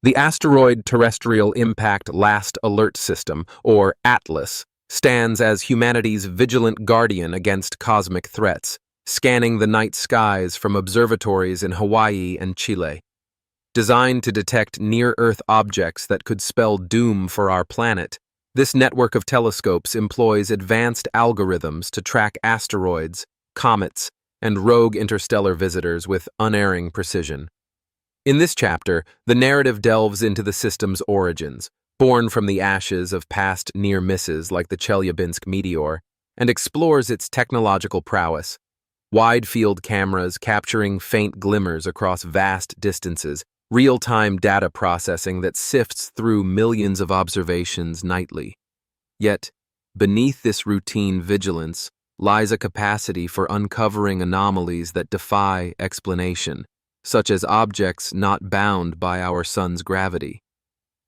The Asteroid Terrestrial Impact Last Alert System, or ATLAS, stands as humanity's vigilant guardian against cosmic threats, scanning the night skies from observatories in Hawaii and Chile. Designed to detect near-Earth objects that could spell doom for our planet, this network of telescopes employs advanced algorithms to track asteroids, comets, and rogue interstellar visitors with unerring precision. In this chapter, the narrative delves into the system's origins, born from the ashes of past near misses like the Chelyabinsk meteor, and explores its technological prowess. Wide-field cameras capturing faint glimmers across vast distances, real-time data processing that sifts through millions of observations nightly. Yet, beneath this routine vigilance lies a capacity for uncovering anomalies that defy explanation, such as objects not bound by our sun's gravity.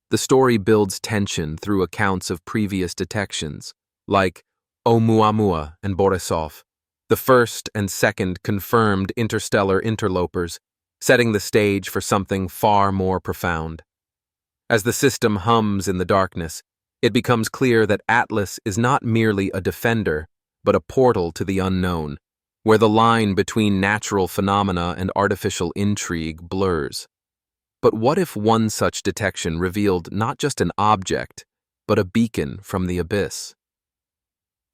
The story builds tension through accounts of previous detections, like Oumuamua and Borisov, the first and second confirmed interstellar interlopers, setting the stage for something far more profound. As the system hums in the darkness, it becomes clear that Atlas is not merely a defender, but a portal to the unknown, where the line between natural phenomena and artificial intrigue blurs. But what if one such detection revealed not just an object, but a beacon from the abyss?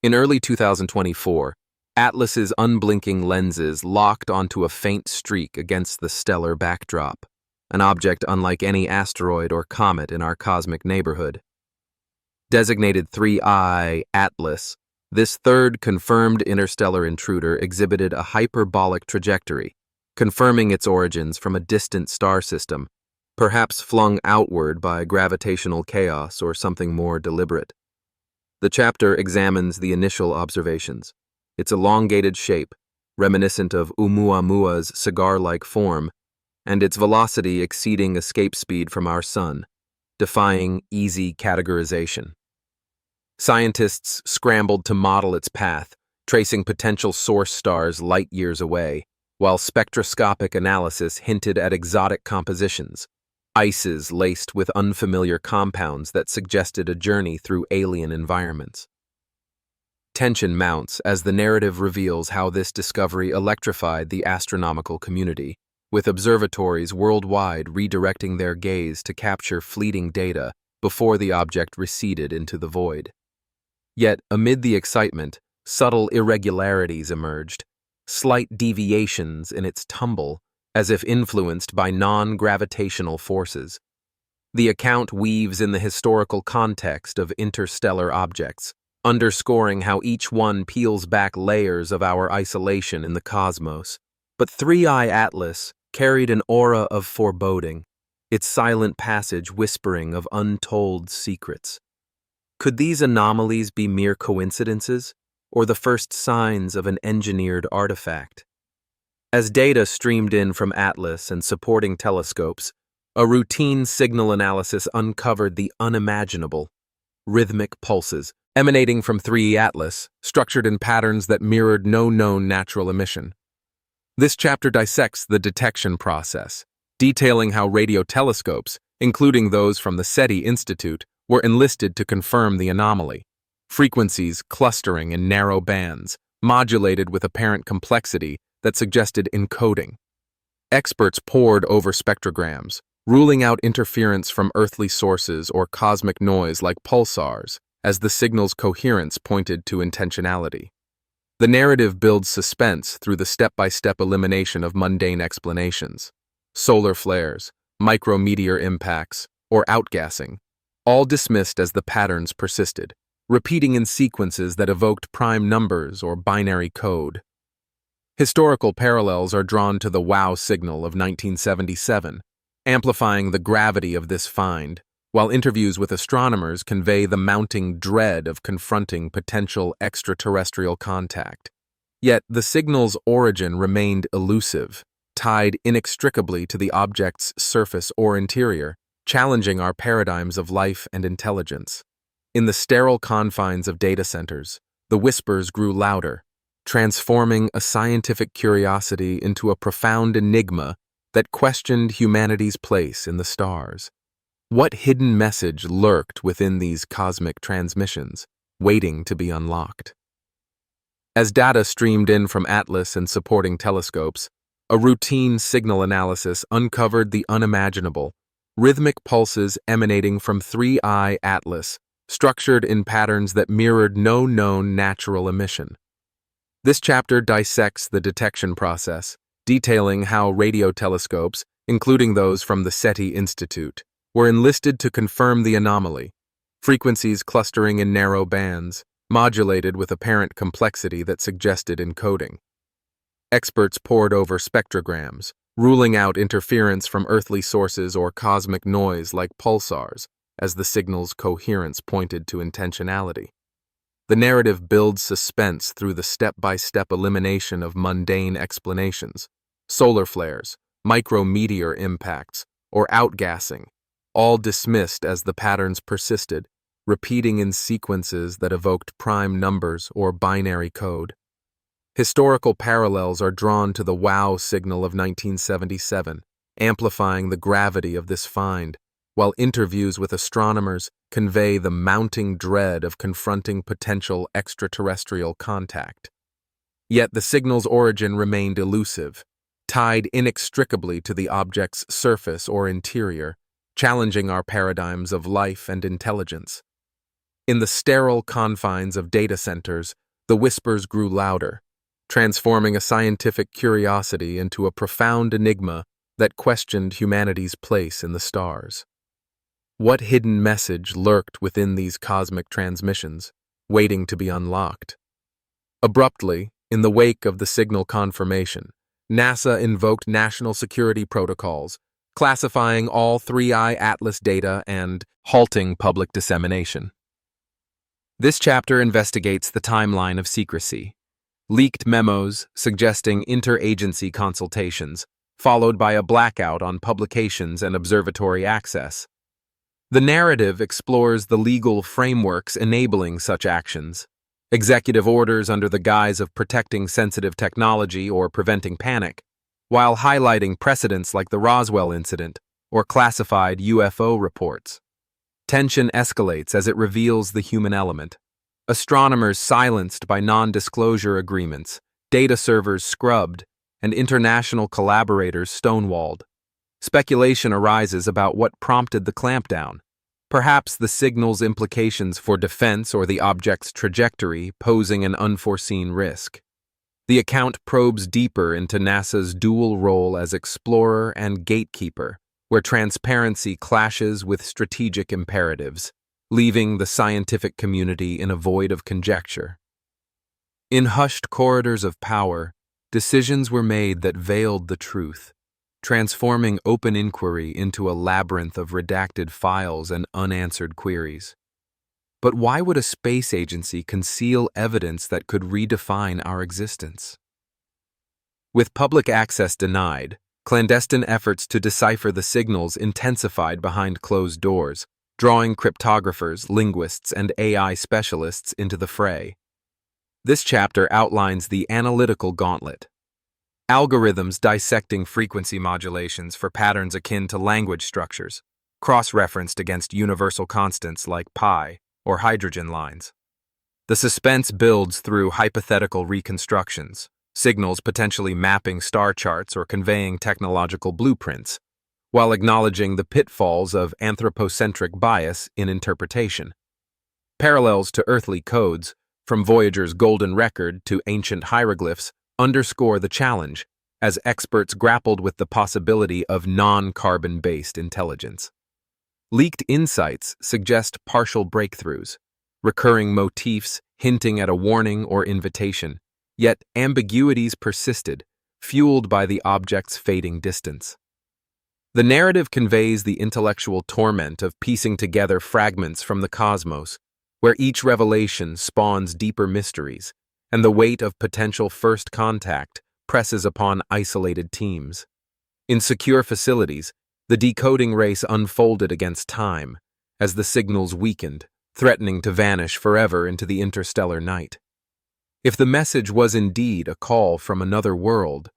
In early 2024, Atlas's unblinking lenses locked onto a faint streak against the stellar backdrop, an object unlike any asteroid or comet in our cosmic neighborhood. Designated 3I Atlas, this third confirmed interstellar intruder exhibited a hyperbolic trajectory, confirming its origins from a distant star system, perhaps flung outward by gravitational chaos or something more deliberate. The chapter examines the initial observations. Its elongated shape, reminiscent of Oumuamua's cigar-like form, and its velocity exceeding escape speed from our sun, defying easy categorization. Scientists scrambled to model its path, tracing potential source stars light years away, while spectroscopic analysis hinted at exotic compositions, ices laced with unfamiliar compounds that suggested a journey through alien environments. Tension mounts as the narrative reveals how this discovery electrified the astronomical community, with observatories worldwide redirecting their gaze to capture fleeting data before the object receded into the void. Yet, amid the excitement, subtle irregularities emerged, slight deviations in its tumble, as if influenced by non-gravitational forces. The account weaves in the historical context of interstellar objects, underscoring how each one peels back layers of our isolation in the cosmos. But 3I Atlas carried an aura of foreboding, its silent passage whispering of untold secrets. Could these anomalies be mere coincidences, or the first signs of an engineered artifact? As data streamed in from Atlas and supporting telescopes, a routine signal analysis uncovered the unimaginable: rhythmic pulses emanating from 3 Atlas, structured in patterns that mirrored no known natural emission. This chapter dissects the detection process, detailing how radio telescopes, including those from the SETI Institute, were enlisted to confirm the anomaly. Frequencies clustering in narrow bands, modulated with apparent complexity that suggested encoding. Experts pored over spectrograms, ruling out interference from earthly sources or cosmic noise like pulsars, as the signal's coherence pointed to intentionality. The narrative builds suspense through the step-by-step elimination of mundane explanations. Solar flares, micrometeor impacts, or outgassing, all dismissed as the patterns persisted, repeating in sequences that evoked prime numbers or binary code. Historical parallels are drawn to the WOW signal of 1977, amplifying the gravity of this find, while interviews with astronomers convey the mounting dread of confronting potential extraterrestrial contact. Yet the signal's origin remained elusive, tied inextricably to the object's surface or interior, challenging our paradigms of life and intelligence. In the sterile confines of data centers, the whispers grew louder, transforming a scientific curiosity into a profound enigma that questioned humanity's place in the stars. What hidden message lurked within these cosmic transmissions, waiting to be unlocked? As data streamed in from Atlas and supporting telescopes, a routine signal analysis uncovered the unimaginable, rhythmic pulses emanating from 3I Atlas, structured in patterns that mirrored no known natural emission. This chapter dissects the detection process, detailing how radio telescopes, including those from the SETI Institute, were enlisted to confirm the anomaly, frequencies clustering in narrow bands, modulated with apparent complexity that suggested encoding. Experts pored over spectrograms, ruling out interference from earthly sources or cosmic noise like pulsars, as the signal's coherence pointed to intentionality. The narrative builds suspense through the step-by-step elimination of mundane explanations, solar flares, micrometeor impacts, or outgassing, all dismissed as the patterns persisted, repeating in sequences that evoked prime numbers or binary code. Historical parallels are drawn to the WOW signal of 1977, amplifying the gravity of this find, while interviews with astronomers convey the mounting dread of confronting potential extraterrestrial contact. Yet the signal's origin remained elusive, tied inextricably to the object's surface or interior, challenging our paradigms of life and intelligence. In the sterile confines of data centers, the whispers grew louder, transforming a scientific curiosity into a profound enigma that questioned humanity's place in the stars. What hidden message lurked within these cosmic transmissions, waiting to be unlocked? Abruptly, in the wake of the signal confirmation, NASA invoked national security protocols, classifying all 3I Atlas data and halting public dissemination. This chapter investigates the timeline of secrecy. Leaked memos suggesting interagency consultations, followed by a blackout on publications and observatory access. The narrative explores the legal frameworks enabling such actions, executive orders under the guise of protecting sensitive technology or preventing panic, while highlighting precedents like the Roswell incident or classified UFO reports. Tension escalates as it reveals the human element. Astronomers silenced by non-disclosure agreements, data servers scrubbed, and international collaborators stonewalled. Speculation arises about what prompted the clampdown. Perhaps the signal's implications for defense or the object's trajectory posing an unforeseen risk. The account probes deeper into NASA's dual role as explorer and gatekeeper, where transparency clashes with strategic imperatives, leaving the scientific community in a void of conjecture. In hushed corridors of power, decisions were made that veiled the truth, transforming open inquiry into a labyrinth of redacted files and unanswered queries. But why would a space agency conceal evidence that could redefine our existence? With public access denied, clandestine efforts to decipher the signals intensified behind closed doors, drawing cryptographers, linguists, and AI specialists into the fray. This chapter outlines the analytical gauntlet. Algorithms dissecting frequency modulations for patterns akin to language structures, cross-referenced against universal constants like pi or hydrogen lines. The suspense builds through hypothetical reconstructions, signals potentially mapping star charts or conveying technological blueprints, while acknowledging the pitfalls of anthropocentric bias in interpretation. Parallels to earthly codes, from Voyager's golden record to ancient hieroglyphs, underscore the challenge, as experts grappled with the possibility of non-carbon-based intelligence. Leaked insights suggest partial breakthroughs, recurring motifs hinting at a warning or invitation, yet ambiguities persisted, fueled by the object's fading distance. The narrative conveys the intellectual torment of piecing together fragments from the cosmos, where each revelation spawns deeper mysteries, and the weight of potential first contact presses upon isolated teams. In secure facilities, the decoding race unfolded against time, as the signals weakened, threatening to vanish forever into the interstellar night. If the message was indeed a call from another world,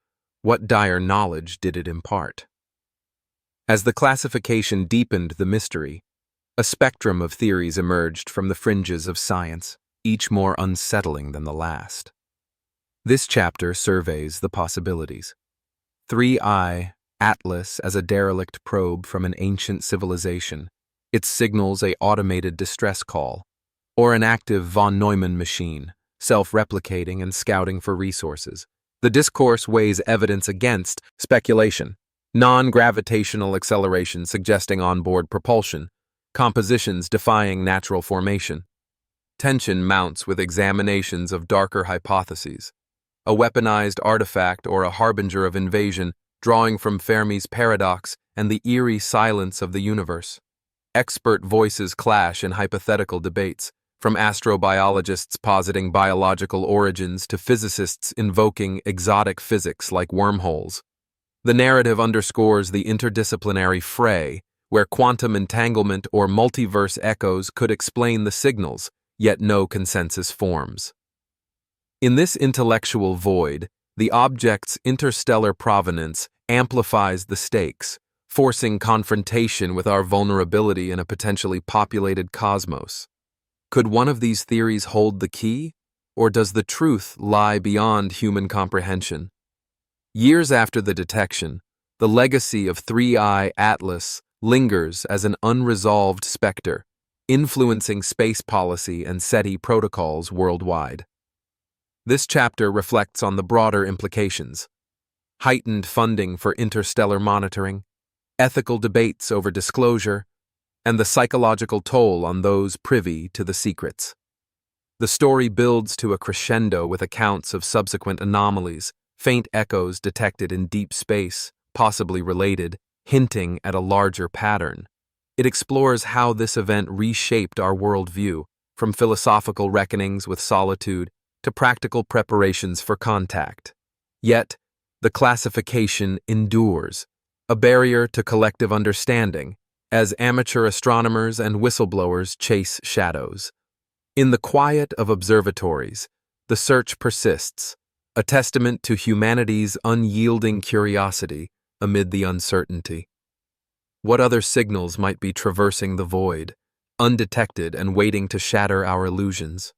what dire knowledge did it impart? As the classification deepened the mystery, a spectrum of theories emerged from the fringes of science, each more unsettling than the last. This chapter surveys the possibilities. 3I Atlas as a derelict probe from an ancient civilization. It signals a automated distress call, or an active von Neumann machine, self-replicating and scouting for resources. The discourse weighs evidence against speculation, non-gravitational acceleration suggesting onboard propulsion, compositions defying natural formation. Tension mounts with examinations of darker hypotheses, a weaponized artifact or a harbinger of invasion drawing from Fermi's paradox and the eerie silence of the universe. Expert voices clash in hypothetical debates, from astrobiologists positing biological origins to physicists invoking exotic physics like wormholes. The narrative underscores the interdisciplinary fray, where quantum entanglement or multiverse echoes could explain the signals, yet no consensus forms. In this intellectual void, the object's interstellar provenance amplifies the stakes, forcing confrontation with our vulnerability in a potentially populated cosmos. Could one of these theories hold the key, or does the truth lie beyond human comprehension? Years after the detection, the legacy of 3I Atlas lingers as an unresolved specter, influencing space policy and SETI protocols worldwide. This chapter reflects on the broader implications: heightened funding for interstellar monitoring, ethical debates over disclosure, and the psychological toll on those privy to the secrets. The story builds to a crescendo with accounts of subsequent anomalies, faint echoes detected in deep space, possibly related, hinting at a larger pattern. It explores how this event reshaped our worldview, from philosophical reckonings with solitude to practical preparations for contact. Yet, the classification endures, a barrier to collective understanding, as amateur astronomers and whistleblowers chase shadows. In the quiet of observatories, the search persists, a testament to humanity's unyielding curiosity amid the uncertainty. What other signals might be traversing the void, undetected and waiting to shatter our illusions?